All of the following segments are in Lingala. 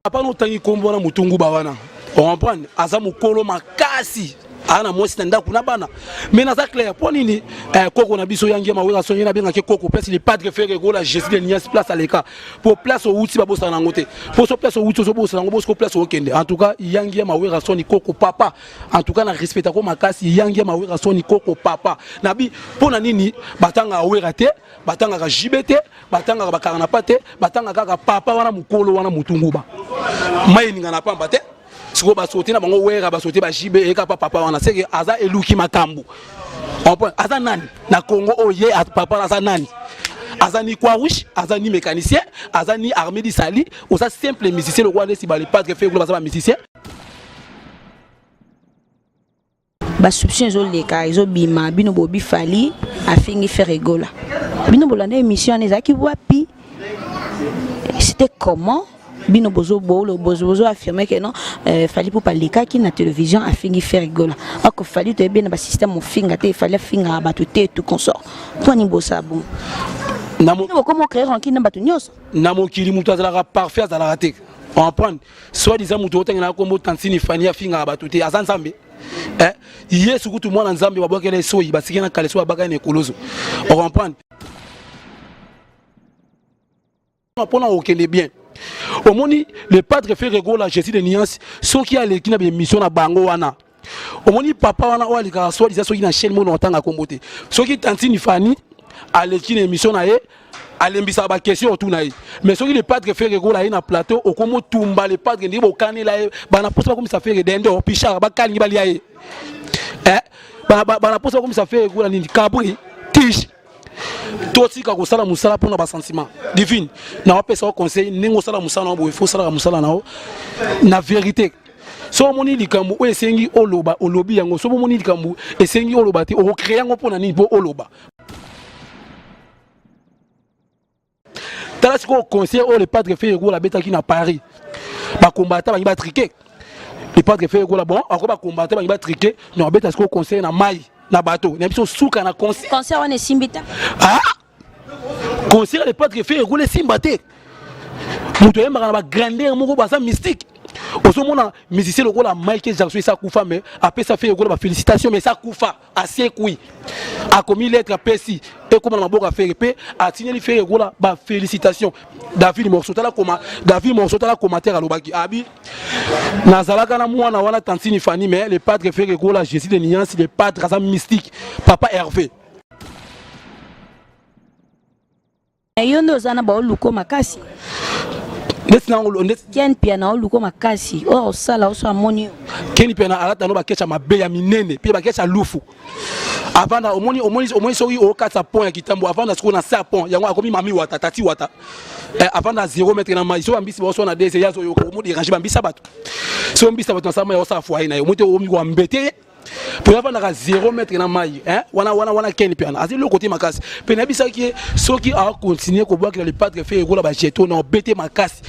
Papa no tangi kombo na mutungu bawana. On comprend aza mukolo makasi. Ana moi standa kuna bana. Mais naza clair pour nini koko na biso yangi mawera sonye na benga ke koko place les padres faire la gestion de nias place à l'écart. Pour place au outil ba bossa na ngote. Pour so place au outil so bossa na ngobo place au kende. En tout cas yangi mawera sonye koko papa. En tout cas na respecta ko makasi yangi mawera sonye koko papa. Nabi pona nini batanga awera te, batanga ka jibete, batanga ka karana pate, batanga ka papa wana mukolo wana mutungu ba. Mai ninga na pamba te. Siko basote na bango wera basote ba jibe eka papa wana seke aza eluki makambu. Aza nani na Congo oye papa aza nani? Aza ni quoi rouge, aza ni mécanicien, aza ni armée di sali, ou ça simple musicien le roi si ba les padres fait global musicien. Ba soupçon zo leka zo bima bino bobi fali afingi faire rigola. Bino bolanda émission ezaki wapi? C'était comment? Bino bozo affirmé que non fallait pour parler qui na télévision a fini faire rigoler ako fallait te bien ba système finga te fallait finga ba tout consort toi ni bossa bon namo comment créer en qui na batu nyos namo kili mutu azala parfait azala raté on prend soit disant mutu otengana kombo tansini fania finga ba tout azan zambe yesu kutu mwana nzambe babokele soyi basikena kale so babaka ne kolozo on comprend on a aucun bien. Au moni le padre fait rigoler la gestion de nuances ceux qui a l'équipe de mission na bango wana au moni papa wana o alika so disait ceux qui na chaîne mon entanga kombote ceux qui tantini fani à l'équipe de mission na ye alembisa ba question autour na ye mais ceux qui le padre fait rigoler na plateau au komo tumba le padre ndi bo kanela bana posa comme ça fait dendo pichara ba kali bali ye bana posa comme ça fait rigoler ni kabri tiche Toti ka kosala musala pona ba sentiment divine na opesa conseil ningo sala musala na bo il faut sala musala na vérité so moni likambu o esengi oloba olobi yango so moni likambu esengi oloba te o créer yango pona ni bo oloba tala siko conseil o le padre fait ego la beta qui na Paris ba combattre ba triquer le padre fait ego la bon encore ba combattre ba triquer non beta siko conseil na mai na bateau na biso suka na conseil conseil on est simbita conseil les padres fait rouler simbate muto yemba na grandeur moko ba mystique osomona musicien le rôle Michael Jackson ça kufa mais après ça fait rouler ba félicitations mais ça kufa assez kui a commis lettre à Percy et comment na boka faire pe a signé li fait rouler ba félicitations David Morceau tala commentaire à lobaki abi nazalaka na mwana wana tantini fani mais les padres fait rouler Jésus de nuance les padres ça mystique papa Hervé yondo zana ba oluko makasi Ken piana oluko makasi o sala oso amoni Ken piana alata no ba kecha mabe ya minene pe ba kecha lufu avant omoni soki o 4 points ya kitambo avant na siko na 7 points yango akomi mami wata tati wata avant na 0 mètre na mai so ambisi bo so na DC yazo yo ko mo déranger bambisa bato so ambisa bato sama yo sa foi na yo moto o mi ko mbete pour avoir na 0 mètre na mai wana Ken piana asi le côté makasi pe na bisa ki soki a continuer ko boire que le padre fait ego la ba jeto na bete makasi.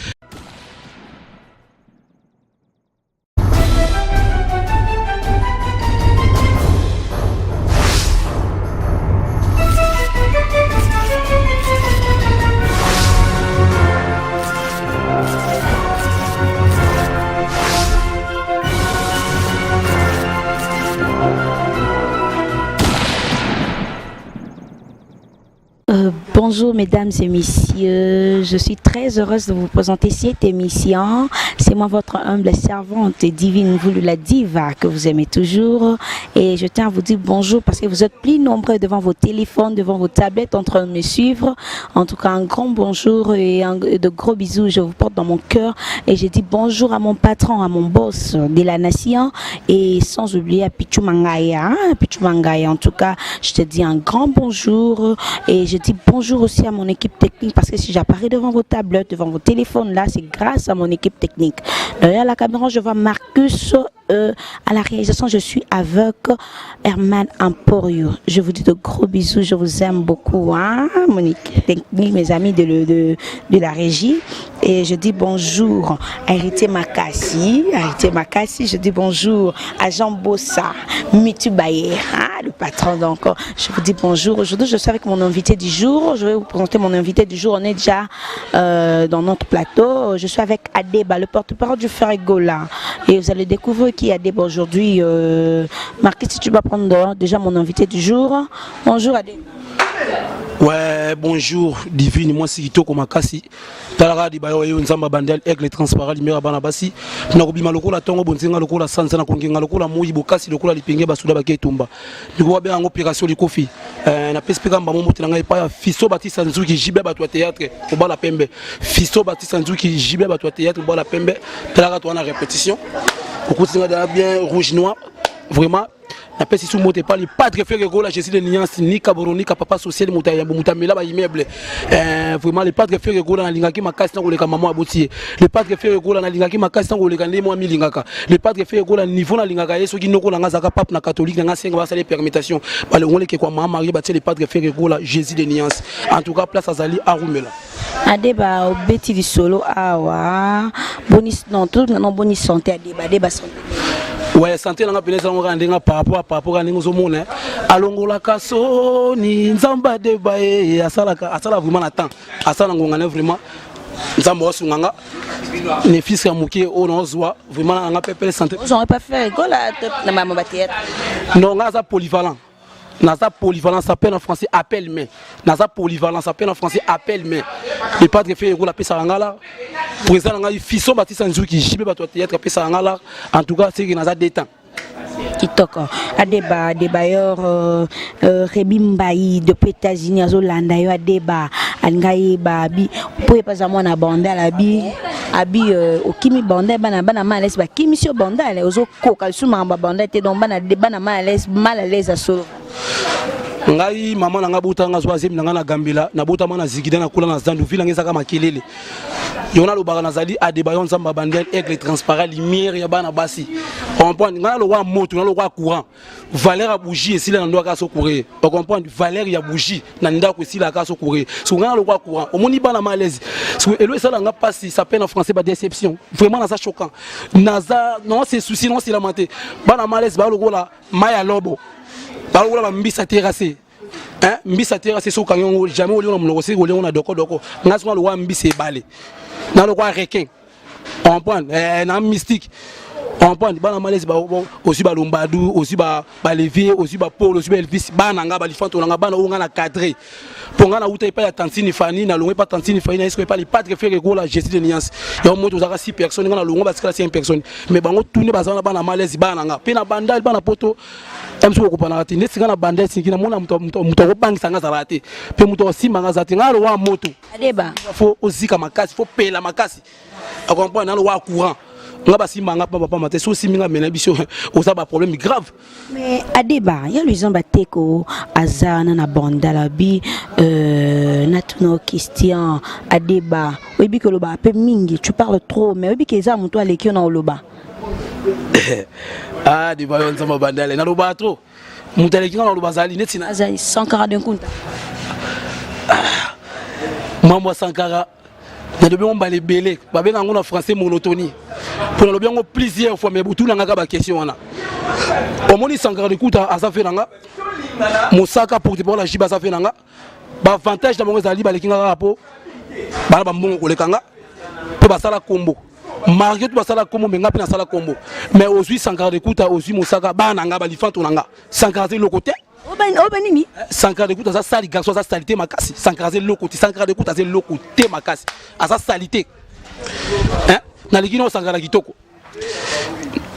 Bonjour mesdames et messieurs, je suis très heureuse de vous présenter cette émission. C'est moi votre humble servante divine voulue la diva que vous aimez toujours. Et je tiens à vous dire bonjour parce que vous êtes plus nombreux devant vos téléphones, devant vos tablettes en train de me suivre. En tout cas un grand bonjour et de gros bisous je vous porte dans mon cœur. Et je dis bonjour à mon patron, à mon boss de la nation. Et sans oublier à Pichu Mangaya. Pichu Mangaya, en tout cas je te dis un grand bonjour. Et je dis bonjour aussi à mon équipe technique parce que si j'apparais devant vos tablettes, devant vos téléphones là, c'est grâce à mon équipe technique. Derrière la caméra, je vois Marcus À la réalisation, je suis avec Herman Emporio. Je vous dis de gros bisous, je vous aime beaucoup, hein, Monique, technique, mes amis de la régie. Et je dis bonjour à Héritier Makassi, je dis bonjour à Jean Bossa, Mitubaye, hein, le patron. Donc, je vous dis bonjour. Aujourd'hui, je suis avec mon invité du jour. Je vais vous présenter mon invité du jour. On est déjà dans notre plateau. Je suis avec Adeba, le porte-parole du Ferregola. Et vous allez découvrir qui est Adeba aujourd'hui. Marquis, si tu vas prendre déjà mon invité du jour. Bonjour Adeba. Ouais, bonjour, divine, moi c'est Kitoko Makassi. Talara di bayo yo nzamba bandel avec les transparents limera bana basi. Na kobima lokola tongo bonzinga lokola sansa na kongenga lokola moyi bokasi lokola lipenge basuda baketumba. Ndiko ba en opération likofi. Na pespika mba momo tinanga epa Fiso Baptiste Nzuki jibe ba to théâtre ko bala pembe. Fiso Baptiste Nzuki jibe ba to théâtre ko bala pembe. Talara to na répétition. Kokutinga bien rouge noir. Vraiment na pesi sous moté pas le padre Ferregola Jésus de Niance ni Kaboronika papa social mutaya mutamela ba immeuble vraiment le padre Ferregola na lingaki makasi na koleka maman abotie le padre Ferregola na lingaki makasi na koleka ndemo milingaka le padre Ferregola niveau na lingaka yeso ki noko nga zaka pape na catholique nga senga ba sale permutation ba le ngoleke kwa maman Marie ba le padre Ferregola Jésus de Niance en tout cas place azali à Rumela Adeba obeti di solo awa bonus non tout non bonus santé Adeba santé. Ouais, santé nanga peneza ngo ndenga par rapport à ningo mona alongola kaso ni nzamba de bae asala vraiment na temps asala ngongana vraiment nzamba osunganga les fils ya mukie o nozwa vraiment nanga pepele santé j'aurais pas fait gola na mama batiet non ngaza polyvalent. Naza polyvalence s'appelle en français appel main. Naza polyvalence s'appelle en français appel main. Le padre fait la pesa ngala. Président nga Fiso Baptiste Nzuki jibe ba to théâtre pesa ngala. En tout cas, c'est que naza détend. Kitoko Adeba yor Rebimbayi depuis États-Unis azolanda yo Adeba alngai babi poye pas mwana banda labi abi okimi banda bana malaise ba kimisio banda le ozo koka suma ba banda te donc bana malaise mal à l'aise solo ngai mama nanga buta nga zoazim nanga na Gambela na buta mana zigida na kula na zandu vila ngezaka makelele yona lo bagana zali Adeba yon zamba bandel avec les transparents lumière ya bana basi on comprend ngana lo wa moto na lo wa courant valeur ya bougie et sila na ndo ka so courir on comprend valeur ya bougie na ndako sila ka so courir so ngana lo wa courant o moni bana malaise so elo sala nga pasi ça peine en français ba déception vraiment na ça choquant naza non c'est souci non c'est lamenté bana malaise ba lo la maya lobo ba lo la mbisa terrassé hein mbisa terrassé so kanyo jamais o liona mloko se o liona doko ngaso lo wa mbisa balé na lo kwa requin on comprend na mystique on comprend bana malaise ba aussi ba lombadu aussi ba levier aussi ba Paul aussi ba Elvis bana nga ba lifanto nga bana o nga na cadré pour nga na uta pas ya tantine Fanny na longo pas tantine Fanny na est-ce que pas les padre Ferregola Jésus de Niance ya moto za 6 personnes nga na longo ba 5 personnes mais bango tourner bazana bana malaise bana nga pe na bandal bana poto emso ko pana ati nesi nga na bandal singi na mona muto ko bangisa nga zabate pe muto simba nga zati nga lo wa moto Adeba faut ozika makasi faut pela makasi a comprendre na lo wa courant nga basi manga papa maté so siminga mena biso oza ba problème grave mais Adeba ya les bateko azana na banda bi na tuno question Adeba oyebi que loba pe mingi tu parles trop mais oyebi que za muto aleki na loba ah de ba yonza mabandale na loba trop muto aleki na loba zali netina azali Sankara de Kunta mambo Sankara na lobi on ba les belé ba benga ngona français monotonie pour le bien plusieurs fois mais tout n'a pas question là au moins Sankara de Kunta asa fait nanga Mosaka pour te pour la jiba sa fait nanga ba avantage d'abord zali ba lekinga rapo ba ba mbongo kolekanga pe ba sala combo marqué tout ba sala combo mais nga pe na sala combo mais aujourd'hui Sankara de Kunta aussi Mosaka ba nanga ba lifanto nanga Sankara de l'autre côté Obanini Sankara de Kunta ça sali garçon ça salité makasi Sankara de l'autre côté Sankara de Kunta c'est l'autre côté makasi asa salité hein na likino Sankara kitoko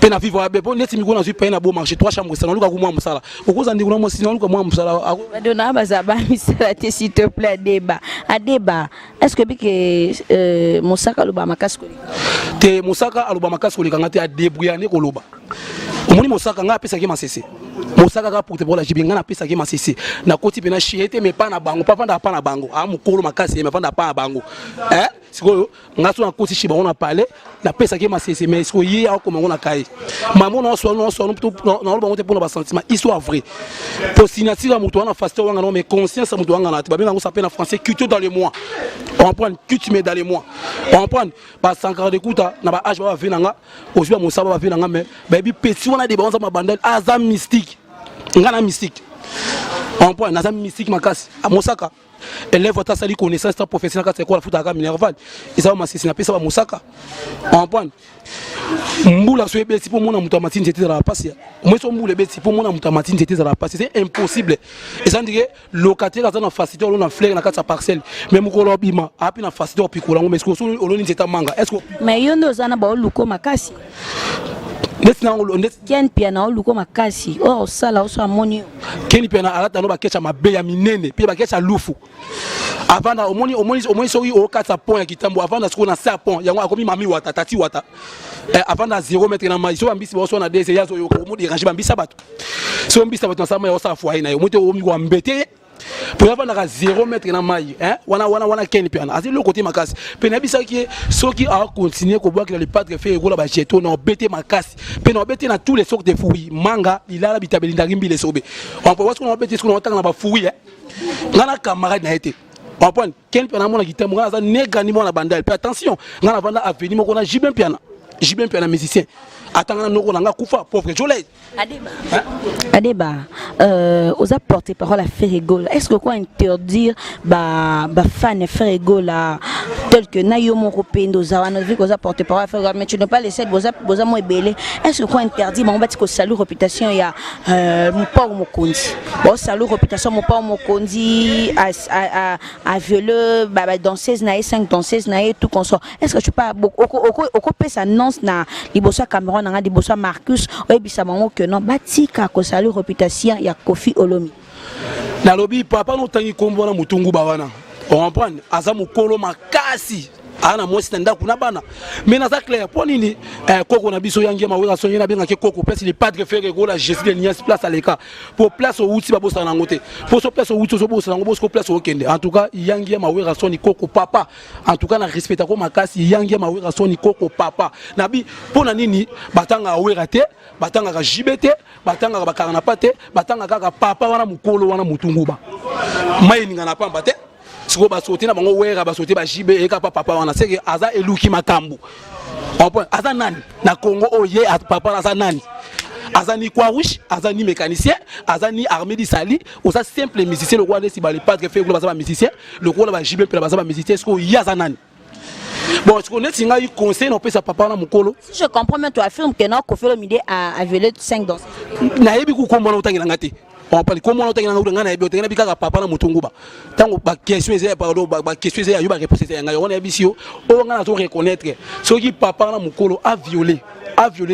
pena vivre abe bon neti mikona zui pena bo marché 3 chambres salon luka ko mwa musala okoza ndiko na mo sino luka mwa musala dona bazaba misala te s'il te plaît Adeba est-ce que bike Mosaka loba makasi ko te Mosaka aloba makasi ko likanga te a débrouiller ne ko loba omoni Mosaka nga pesa ki masese Mosaka ka porte pour la jibinga na pesa ki masisi na koti pena chiete mais pas na bango pas vanda pas na bango a mukolo makasi mais vanda pas na bango siko ngaso na koti chiba on a parlé na pesa ki masisi mais siko yi a comme on a kai maman non so na bango te pour na sentiment histoire vrai pour signature muto na faster wanga non mais conscience muto wanga na ba benga s'appelle en français culture dans les mois on prend culture mais dans les mois on prend ba sankara de kuta na ba âge ba venanga aussi ba mosaba ba venanga mais baby petit on a des banza ma bandel azam mystique ngana mystique on point naza mystique makasi a Mosaka élève votre sali connaissance professionnelle quand c'est quoi la foot à Minerval et ça m'a c'est na pesa Mosaka on point mbula so ebeti pour mona muto matine c'était dans la passe moi so mbula ebeti pour mona muto matine c'était dans la passe c'est impossible et ça dire locataire a na facilité on a fleur na kata parcelle même ko lobima api na facilité opikola mais est-ce que on oloni c'est manga est-ce que mais yondo zana ba luko makasi Ken piana oluko makasi o sala oso amoni Ken piana alata no bakecha mabe ya minene pe bakecha lufu avant omoni so yi o kata pont ya kitambo avant na na sa pont yango akomi mami wata tati wata avant na 0 mètre na mai so ambisi bo so na DC yazo yo ko mo déranger bambisa bato so mbisa bato na sama ya osa foi na yo moto omi ko mbete pour avoir na 0 mètre na mai wana Ken piana asi le côté makasi pe na bisa ki soki a continuer ko boire que le padre fait ego la ba jeto na bete makasi pe na bete na tous les sortes de fruits manga ilala bitabeli ndagimbi les sobe on peut voir ce qu'on bete ce qu'on entend na ba fruits ngana camarade na été on prend Ken piana mona kitambo ngana za negani mona bandal pe attention ngana vanda avenir moko na jibin piana musicien attends noko nanga kufa pauvre jolé Adeba aux apporter parole à Ferrego est-ce que quoi interdire ba fan Ferrego là tel que Nayomo Ropendo Zawana vu qu'on apporter parole à Ferrego mais tu ne pas laisser boza mo belé est-ce que quoi interdire mon bati ko salut réputation ya mon port mokondi bon salut réputation mon port mokondi à violer danseuse na 5 danseuses na tout consort est-ce que tu pas oko pesa annonce na liboso Cameroun na liboso Marcus oyebisa bango que non batika ko salut réputation ya Kofi Olomi na lobi papa no tangi kombo na mutungu bawana on comprend aza mukolo makasi ana mosi tanda kuna bana mais na ça clair pour nini koko na biso yangi mawera sonye na benga ke koko place les padres faire go la gestion de nias place à l'écart pour place au outil ba bossa na ngote pour so place au outil so bossa na bossa place au kende en tout cas yangi mawera sonye koko papa en tout cas na respecta ko makasi yangi mawera sonye koko papa na bi pour na nini batanga awera te batanga ka jibete batanga ka karana pate batanga ka papa wana mukolo wana mutungu ba mai ninga na pamba te siko basote na bango wera basote ba jibe eka papa wana seke aza eluki makambu on aza nani na Congo oye papa aza nani aza ni quoi rouge aza ni mécanicien aza ni armée di sali ou ça simple musicien le roi de si ba les padres fait ba musicien le roi ba jibe pe ba musicien siko yaza nani bon est-ce qu'on est singa il conseil non peut sa papa na mukolo je comprends mais tu affirmes que non Kofi Olomide a violé 5 danses na yebi ku kombo na utangila ngati on parle comment on tengana ngana ebe tengana bika papa na mutungu ba tango ba question ezaya pardon ba question ezaya yuba réponse ezaya ngaya on ebisio o ngana to reconnaître ce qui papa na mukolo a violé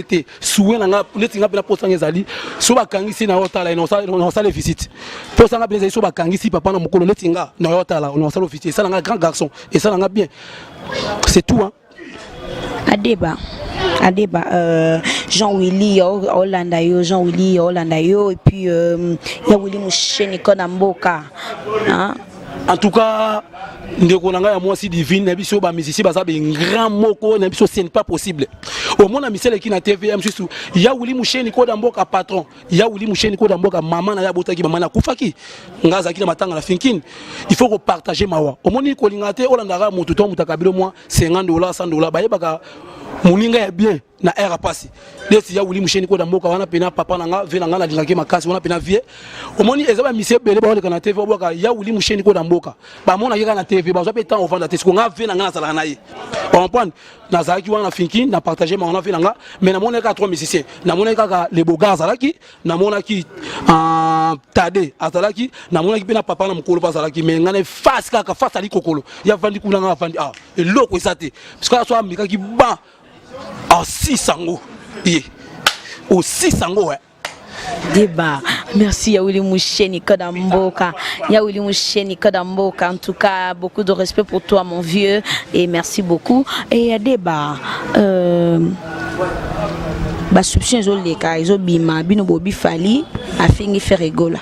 te soué na nga letinga pena posa ngezali so ba kangisi na hotala ino sa le visite posa nga pena so ba kangisi papa na mukolo letinga na hotala on sa le visite ça nga grand garçon et ça nga bien c'est tout hein Adeba Jean-Willy Hollanda yo et puis ya Willy Moucheni Konamboka hein en tout cas ndeko nanga ya moi si divine na biso ba musicien ba sabe grand moko na biso c'est pas possible au monde misele qui na TVM juste ya Willy Moucheni Konamboka patron ya Willy Moucheni Konamboka maman na ya botaki maman na kufaki ngaza ki na matanga na finkin il faut que partager mawa au monde ko lingate Hollanda ga mutu to mutakabilo moi $50 $100 ba yebaka muninga ya bien na era pasi desi ya Willy Moucheni Konamboka wana pena papa nanga vena ngana dingaki makasi wana pena vie omoni ezaba mise bele ba na TV oboka ya Willy Moucheni Konamboka ba mona yeka na TV ba zo pe temps ovanda te ko nga vena ngana sala na ye on comprend na zaki wana finki na partager ma wana vena nga mais na mona ka 3 musiciens na mona ka les beaux gars zalaki na mona ki tade azalaki na mona ki pena papa na mukolo pa zalaki mais ngana face ka face ali kokolo ya vandi kuna nga vandi eloko isate parce que so amika ki ba aussi sango aussi sango débat merci ya Willy Moucheni Konamboka en tout cas beaucoup de respect pour toi mon vieux et merci beaucoup et débat ba soupçon zo leka zo bima bino bobi fali afingi faire rigola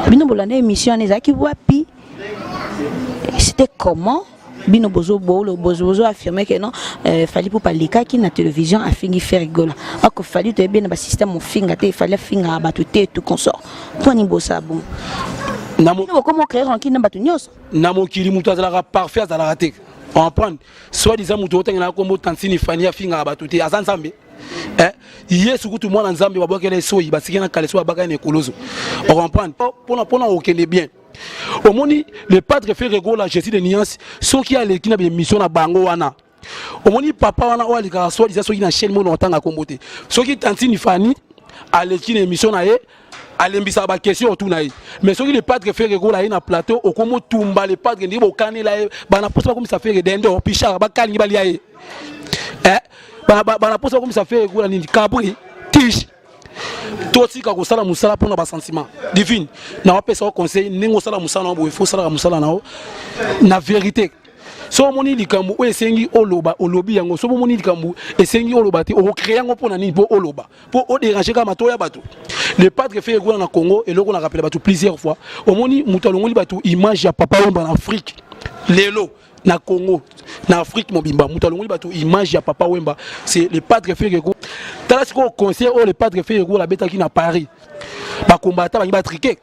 bino bolanda émission ezaki wapi c'était comment bino bozo affirmer que non fallait pour parler qui na télévision a fini faire rigola ako fallait te bien ba système finga te fallait finga ba tout tout consort toi ni bossa bon namo comment créer en qui na batu nyos namo kili mutu azala parfait azala raté on prend soit disant mutu otanga na kombo tansini fania finga ba tout te azanzambe yesu kutu mwana nzambe babokele soyi basikena kaleso babaka na ekolozo on comprend pona okende bien omoni le padre fait rigola Jésus de nuance ceux qui a l'équipe na mission na bango wana omoni papa wana o alika so disa so qui na chaîne mo longtemps kombote ceux qui tantini fani a l'équipe na mission na ye alembisa ba question autour na ye mais ceux qui le padre fait rigola na plateau okomo tumba le padre ndi bokani la bana posa comme ça fait dendo pichara ba kalingi bali ye bana posa comme ça fait rigola ni kabri tiche totika ko sala musala pona ba sentiment divine na wapesa conseil ningo sala musala na bo il faut sala musala na vérité so moni likambu o esengi oloba olobi yango so moni likambu esengi oloba te o créer yango pona ni bo oloba pour o déranger ka mato ya bato le padre fait rigola na Congo et loko na rappelé bato plusieurs fois o moni mutalongoli bato image ya papa Wemba en Afrique lelo na Congo na Afrique mobimba mutalongoli bato image ya papa Wemba c'est le padre fait rigola tala siko conseil o le padre fait rigola beta ki na Paris ba combattre ba ngi triquer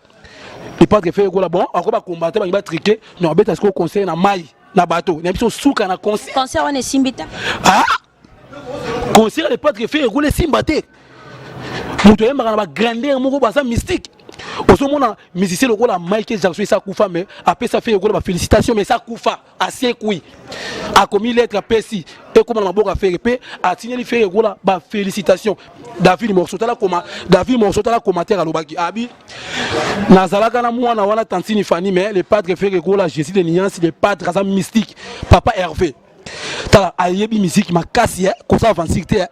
le padre fait rigola bon ako ba combattre ba ngi triquer non beta siko conseil na mai na bateau na biso suka na conseil on est simbita conseil le padre fait rigola simbate muto yemba na ba grandeur moko ba sa mystique osomona musicien lokola Michael Jackson ça kufa mais après ça fait lokola ba félicitations mais ça kufa assez kui a commis lettre à Percy et comment la boka faire pe a signé li fait lokola ba félicitations David Morsotala commentaire à lobaki abi nazalaka na mwana wana tantini fani mais le padre fait lokola Jésus de Niance le padre asa mystique papa Hervé tala ayebi musique makasi comme ça avancité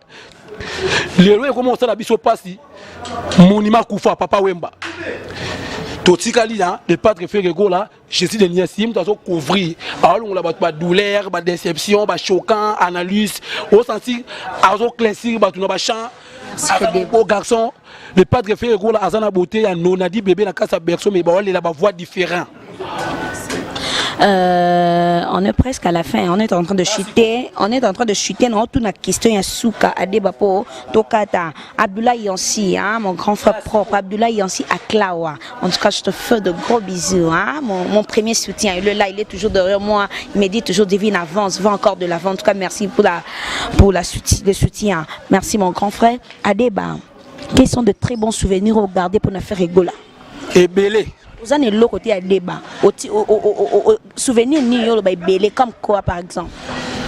le roi comment ça la biso passi monima kufa papa Wemba totika lina le padre fait rigola Jésus de Niasim tazo couvrir alors la ba douleur ba déception ba choquant analyse au senti azo classique ba tuna ba chant au garçon le padre fait rigola azana beauté ya nonadi bébé na kasa berceau mais ba wala la ba voix différent. On est presque à la fin, on est en train de chuter, non, toute la question ya souka adebapo tokata Abdullah Yansi, hein, mon grand frère propre Abdullah Yansi à Klawa. En tout cas, je te fais de gros bisous, hein, mon premier soutien. Et là, il est toujours derrière moi, il me dit toujours Divine avance, va encore de l'avant. En tout cas, merci pour le soutien. Merci mon grand frère Adeba. Quels sont de très bons souvenirs à regarder pour nous faire rigoler? Et belé. Vous avez le côté à débat. Souvenir ni yo ba belé comme quoi par exemple.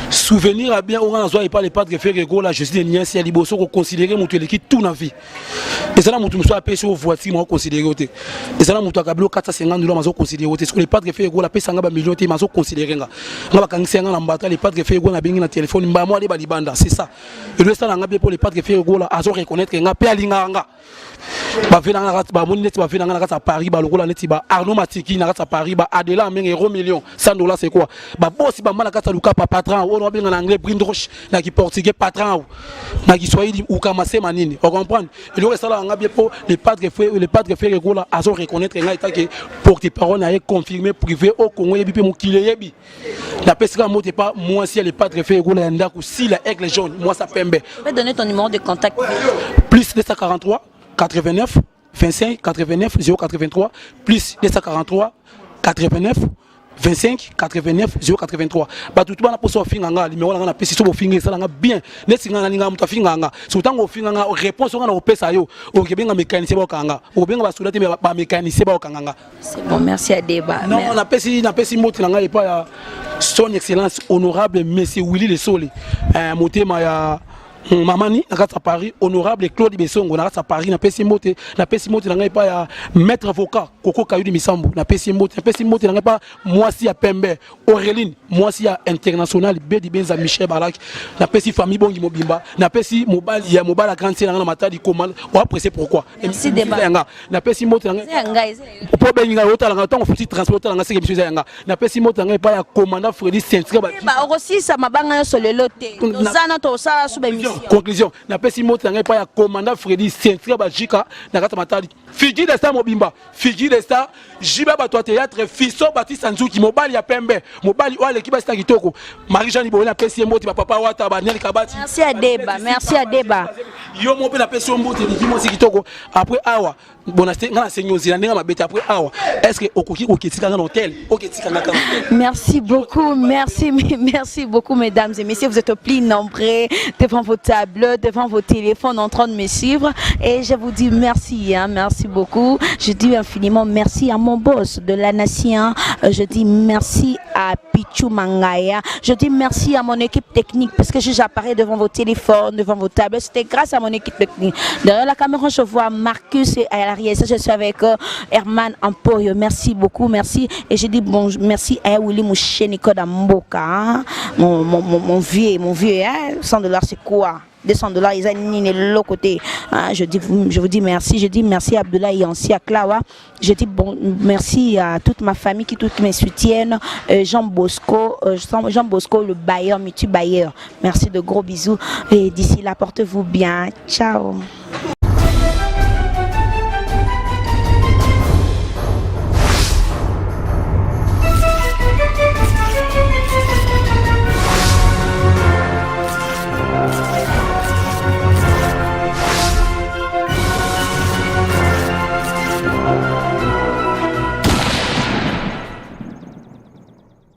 Souvenir à bien on a pas les padres faire rigola je suis des niens si liboso ko considérer mutu l'équipe tout na vie. Et ça là mutu so apé sur voiture moi considérer oté. Et ça là mutu akabilo 450 $ mazo considérer oté. Sur les padres faire rigola pesa nga ba million té mazo considérer nga. Nga ba kangisa nga na mbata les padres faire rigola bengi na téléphone mba moi les ba libanda c'est ça. Et le ça là nga bien pour les padres faire rigola azo reconnaître nga pe alinga nga. Ba vena nga ba moni net ba vena nga na Paris ba lokola net ba Arnaud Matiki na Paris ba Adela men euro million 100 $ c'est quoi? Ba boss ba mala kata luka pa patron on va bien en anglais brindroche na ki portugais patron na ki swahili ou kamase manini on comprend et le ça là nga bien pour les padres frères rigola azo reconnaître nga eta que porte-parole na confirmé privé au Congo yebi pe mokile yebi la pesika mote pas moi si les padres frères rigola ndako si la aigle jaune moi ça pembe. Tu peux donner ton numéro de contact plus 243 89 25 89 083 plus 243 89 25 89 083 ba tout bana poso finga nga numéro nga na pesi so bo finga sala nga bien neti nga nga muta finga nga so tango finga nga réponse nga na opesa yo o kebenga mécanicien ba kanga o benga ba soudate ba mécanicien ba kanga. C'est bon, merci à débat. Non on a pesi moti nga pas ya son excellence honorable monsieur Willy Le Sole motema ya Mamani à Paris honorable Claude Bessongo à Paris na pesi mote na ngai pa ya maître avocat Koko Kayudi Misambu na pesi mote na ngai pa moi si ya Pembe Auréline moi si ya international Bedi Benza Michel Balak na pesi famille bongi mobimba na pesi mobali ya mobala grande na matadi commande on apprécier pourquoi merci débat na pesi mote na ngai po benga hôtel nga tant futi transport na ngai monsieur nga na pesi mote na ngai pa ya commandant Freddy Saint-Cré ba aussi ça mabanga sur le loté zana to sala sube conclusion. Na pesi mot na pas ya commandant Freddy Centria Bajika na kata matali. Figi de star mobimba, figi de star Jiba bato théâtre Fiso Baptiste Sanzuki mobali ya pembe, mobali wa l'équipe sta kitoko. Marie-Jeanne Ibole na pesi mot papa wata ba Nel Kabati. Merci à Deba, merci à Deba. Yo mo pe na pesi mot l'équipe aussi kitoko. Après awa bonasté ngana senyozi na ndinga mabete après awa. Est-ce que okoki oketika dans l'hôtel? Oketika na Merci beaucoup, merci beaucoup mesdames et messieurs, vous êtes au plus nombreux devant vos tables, devant vos téléphones en train de me suivre et je vous dis merci, hein, merci beaucoup. Je dis infiniment merci à mon boss de la nation, je dis merci à Pichu Mangaya, je dis merci à mon équipe technique parce que j'apparais devant vos téléphones, devant vos tables, c'était grâce à mon équipe technique. Derrière la caméra je vois Marcus et à l'arrière, je suis avec Herman Ampoyo, merci beaucoup, merci et je dis bon, merci à Willy Moucheniko Damboka, hein, mon vieux, hein, $100 c'est quoi? $200 ils ont l'autre côté, hein, je vous dis merci, je dis merci à Abdullah Yansi à Klawa, je dis bon merci à toute ma famille qui me soutiennent, Jean Bosco le bailleur, Mitu Bailleur, merci, de gros bisous et d'ici là portez-vous bien, ciao.